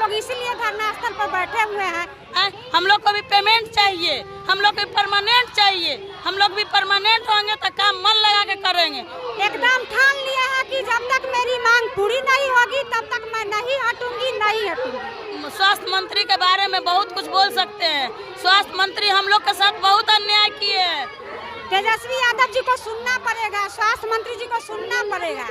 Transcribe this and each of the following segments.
लोग इसीलिए धरना स्थल पर बैठे हुए हैं। हम लोग को भी पेमेंट चाहिए, हम लोग को भी परमानेंट चाहिए। हम लोग भी परमानेंट होंगे तो काम मन लगा के करेंगे। एकदम ठान लिया है कि जब तक मेरी मांग पूरी नहीं होगी तब तक मैं नहीं हटूंगी, नहीं हटूंगी। स्वास्थ्य मंत्री के बारे में बहुत कुछ बोल सकते हैं। स्वास्थ्य मंत्री हम लोग के साथ बहुत अन्याय किए हैं। तेजस्वी यादव जी को सुनना पड़ेगा, स्वास्थ्य मंत्री जी को सुनना पड़ेगा।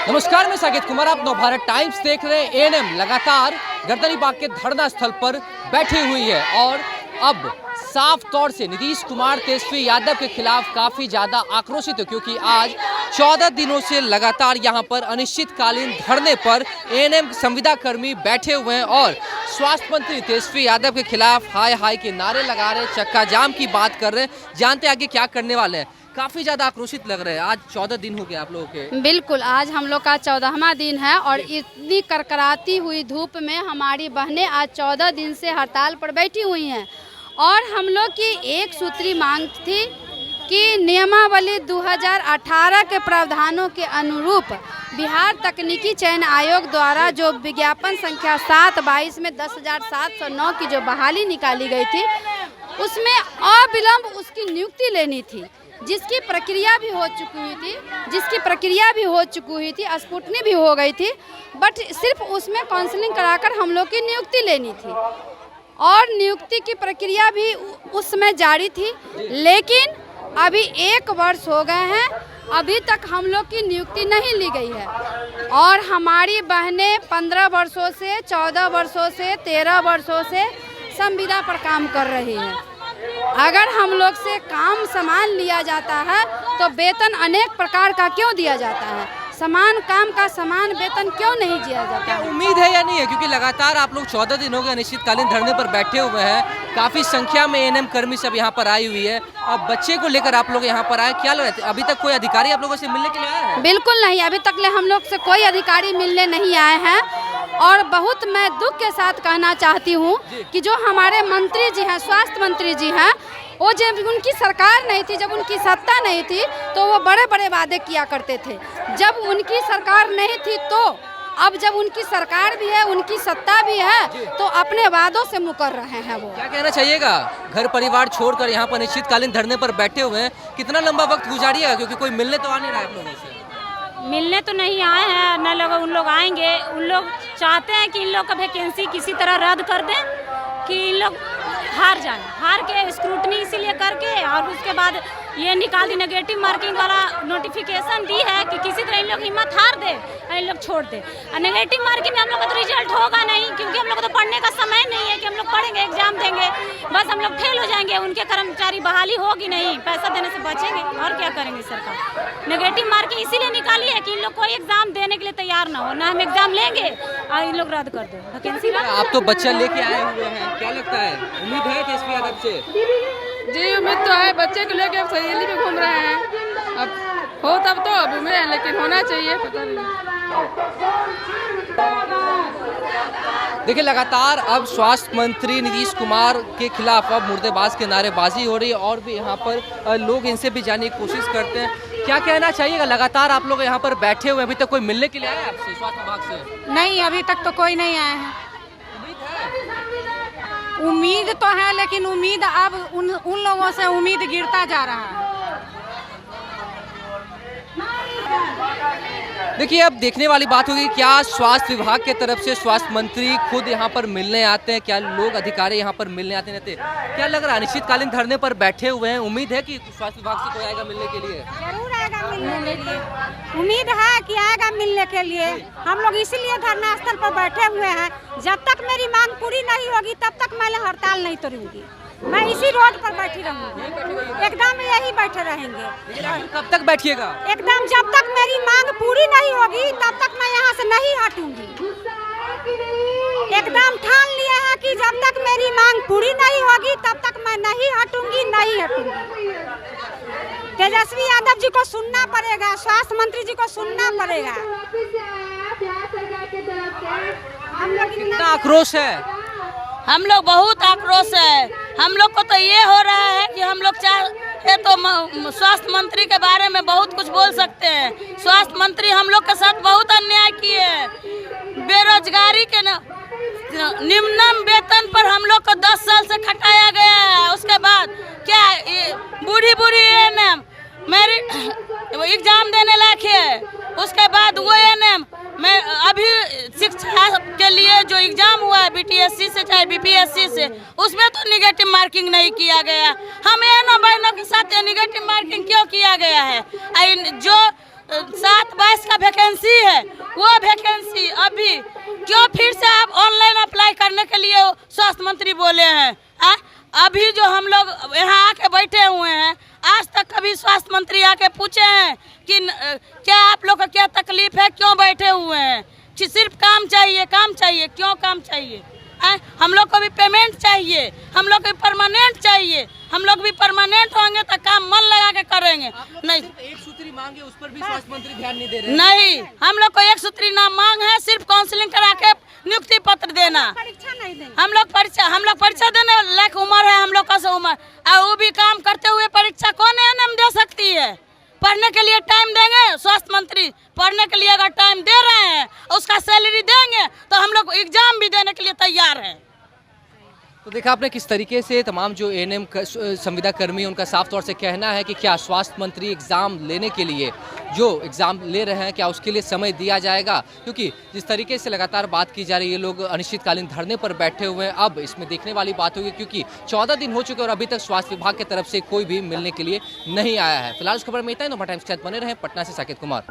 नमस्कार, मैं साकेत कुमार, आप नवभारत टाइम्स देख रहे हैं। एएनएम लगातार गर्दनीबाग के धरना स्थल पर बैठी हुई है और अब साफ तौर से नीतीश कुमार तेजस्वी यादव के खिलाफ काफी ज्यादा आक्रोशित है, क्योंकि आज 14 दिनों से लगातार यहां पर अनिश्चितकालीन धरने पर एएनएम संविदा कर्मी बैठे हुए हैं और स्वास्थ्य मंत्री तेजस्वी यादव के खिलाफ हाय हाय के नारे लगा रहे, चक्का जाम की बात कर रहे हैं। जानते आगे क्या करने वाले हैं। काफी ज्यादा आक्रोशित लग रहे हैं। आज 14 दिन हो गए आप लोगों के। बिल्कुल, आज हम लोग का 14वां दिन है और इतनी करकराती हुई धूप में हमारी बहनें आज 14 दिन से हड़ताल पर बैठी हुई हैं और हम लोग की एक सूत्री मांग थी कि नियमावली 2018 के प्रावधानों के अनुरूप बिहार तकनीकी चयन आयोग द्वारा जो विज्ञापन संख्या 7/22 में 10,709 की जो बहाली निकाली गई थी, उसमें अविलंब उसकी नियुक्ति लेनी थी, जिसकी प्रक्रिया भी हो चुकी थी, स्कूटनी भी हो गई थी, बट सिर्फ उसमें काउंसलिंग कराकर हम लोग की नियुक्ति लेनी थी और नियुक्ति की प्रक्रिया भी उसमें जारी थी। लेकिन अभी 1 वर्ष हो गए हैं, अभी तक हम लोग की नियुक्ति नहीं ली गई है और हमारी बहनें 15 वर्षों से, 14 वर्षों से, 13 वर्षों से संविदा पर काम कर रही हैं। अगर हम लोग से काम समान लिया जाता है तो वेतन अनेक प्रकार का क्यों दिया जाता है? समान काम का समान वेतन क्यों नहीं दिया जाता? क्या उम्मीद है या नहीं है? क्योंकि लगातार आप लोग 14 दिन हो गए अनिश्चितकालीन धरने पर बैठे हुए हैं। काफी संख्या में एएनएम कर्मी सब यहाँ पर आई हुई है। अब बच्चे को लेकर आप लोग यहाँ पर आए, क्या लग रहा है? अभी तक कोई अधिकारी आप लोगों से मिलने के लिए आया है? बिल्कुल नहीं, अभी तक ले हम लोग से कोई अधिकारी मिलने नहीं आए हैं और बहुत मैं दुख के साथ कहना चाहती हूँ कि जो हमारे मंत्री जी हैं, स्वास्थ्य मंत्री जी हैं, वो जब उनकी सरकार नहीं थी, जब उनकी सत्ता नहीं थी, तो वो बड़े बड़े वादे किया करते थे। जब उनकी सरकार नहीं थी तो अब जब उनकी सरकार भी है, उनकी सत्ता भी है, तो अपने वादों से मुकर रहे हैं। वो क्या कहना चाहिएगा? घर परिवार छोड़कर यहाँ पर अनिश्चितकालीन धरने पर बैठे हुए हैं, कितना लंबा वक्त गुजारिएगा? क्योंकि कोई मिलने तो आ नहीं रहा है आप लोगों से। मिलने तो नहीं आए हैं, न लोग उन लोग आएंगे। उन लोग चाहते हैं कि इन लोग का वैकेंसी किसी तरह रद्द कर दें, कि इन लोग हार जाए, हार के स्क्रूटनी इसीलिए करके और उसके बाद ये निकाल दी, नेगेटिव मार्किंग वाला नोटिफिकेशन दी है कि किसी तरह इन लोग हिम्मत हार दे और इन लोग छोड़ दे। और नेगेटिव मार्किंग में हम लोग का तो रिजल्ट होगा नहीं, क्योंकि हम लोग को तो पढ़ने का समय नहीं है कि हम लोग पढ़ेंगे, एग्जाम देंगे, बस हम लोग फेल हो जाएंगे। उनके कर्मचारी बहाली होगी नहीं, पैसा देने से बचेंगे और क्या करेंगे सरकार? नेगेटिव मार्किंग इसीलिए निकाली है कि इन लोग कोई एग्जाम देने के लिए तैयार ना हो, ना हम एग्जाम लेंगे और इन लोग रद्द कर दो वैकेंसी। आप तो बच्चा लेके आए हुए हैं, क्या लगता है, उम्मीद है तेजस्वी यादव से? जी उम्मीद तो है, बच्चे को लेके अब सहेली पे घूम रहे हैं। अब हो तब तो अब उम्मीद है, लेकिन होना चाहिए, पता नहीं। देखिए, लगातार अब स्वास्थ्य मंत्री नीतीश कुमार के खिलाफ अब मुर्देबाज के नारेबाजी हो रही है और भी यहाँ पर लोग इनसे भी जानने की कोशिश करते हैं। क्या कहना चाहिएगा? लगातार आप लोग यहाँ पर बैठे हुए, अभी तक कोई मिलने के लिए आया आपसे स्वास्थ्य विभाग से? नहीं, अभी तक तो कोई नहीं आया है। उम्मीद तो है, लेकिन उम्मीद अब उन लोगों से उम्मीद गिरता जा रहा है। देखिए, अब देखने वाली बात होगी क्या स्वास्थ्य विभाग के तरफ से स्वास्थ्य मंत्री खुद यहाँ पर मिलने आते हैं, क्या लोग अधिकारी यहाँ पर मिलने आते रहते? क्या लग रहा है? अनिश्चितकालीन धरने पर बैठे हुए हैं, उम्मीद है कि स्वास्थ्य विभाग से कोई आएगा मिलने के लिए? जरूर आएगा मिलने के लिए, उम्मीद है कि आएगा मिलने के लिए। हम लोग इसीलिए धरना स्थल पर बैठे हुए हैं। जब तक मेरी मांग पूरी नहीं होगी तब तक मैं हड़ताल नहीं तोड़ूंगी। मैं इसी रोड पर बैठी रहूंगी, एकदम यही बैठे रहेंगे। कब तक बैठिएगा? एकदम जब तक मेरी मांग पूरी नहीं होगी तब तक मैं यहाँ से नहीं हटूंगी। एकदम ठान लिया है कि जब तक मेरी मांग पूरी नहीं होगी तब तक मैं नहीं हटूंगी, नहीं हटूंगी। तेजस्वी यादव जी को सुनना पड़ेगा, स्वास्थ्य मंत्री जी को सुनना पड़ेगा। हम लोग कितना आक्रोश है? हम लोग बहुत आक्रोश है। हम लोग को तो ये हो रहा है कि हम लोग चाहे तो स्वास्थ्य मंत्री के बारे में बहुत कुछ बोल सकते हैं। स्वास्थ्य मंत्री हम लोग के साथ बहुत अन्याय किए, बेरोजगारी के निम्नतम वेतन पर हम लोग को 10 साल से खटाया गया है। उसके बाद क्या बूढ़ी एएनएम मेरी एग्जाम देने लायक है। उसके बाद वो एएनएम मैं अभी शिक्षा के लिए जो एग्जाम हुआ है बीटीएससी से चाहे बीपीएससी से, उसमें तो निगेटिव मार्किंग नहीं किया गया। हम एएनएम बहनों के साथ निगेटिव मार्किंग क्यों किया गया है? जो 7/22 का वैकेंसी है वो वैकेंसी अभी क्यों फिर से आप ऑनलाइन अप्लाई करने के लिए स्वास्थ्य मंत्री बोले हैं? अभी जो हम लोग यहाँ आके बैठे हुए हैं, आज तक कभी स्वास्थ्य मंत्री आके पूछे हैं कि क्या आप लोग को क्या तकलीफ है, क्यों बैठे हुए हैं? कि सिर्फ काम चाहिए, क्यों काम चाहिए? हम लोग को भी पेमेंट चाहिए, हम लोग को भी परमानेंट चाहिए। हम लोग भी परमानेंट होंगे तो काम मन लगा के करेंगे। नहीं एक सूत्री मांग है, उस पर भी स्वास्थ्य मंत्री ध्यान नहीं दे रहे। नहीं, हम लोग को एक सूत्री ना मांग है, सिर्फ काउंसलिंग करा के नियुक्ति पत्र देना। परीक्षा नहीं देंगे। हम लोग परीक्षा देने लायक उम्र है हम लोग का उम्र, और वो भी काम करते हुए परीक्षा कौन एएनएम दे सकती है? पढ़ने के लिए टाइम देंगे स्वास्थ्य मंत्री, पढ़ने के लिए अगर टाइम दे रहे हैं उसका सैलरी देंगे तो हम लोग एग्जाम भी देने के लिए तैयार हैं। तो देखा आपने किस तरीके से तमाम जो एएनएम संविदा कर्मी उनका साफ तौर से कहना है कि क्या स्वास्थ्य मंत्री एग्ज़ाम लेने के लिए जो एग्ज़ाम ले रहे हैं क्या उसके लिए समय दिया जाएगा? क्योंकि जिस तरीके से लगातार बात की जा रही है, ये लोग अनिश्चितकालीन धरने पर बैठे हुए हैं। अब इसमें देखने वाली बात होगी क्योंकि 14 दिन हो चुके और अभी तक स्वास्थ्य विभाग की तरफ से कोई भी मिलने के लिए नहीं आया है। फिलहाल इस खबर में इतना ही। नवभारत टाइम्स के साथ बने रहें। पटना से साकेत कुमार।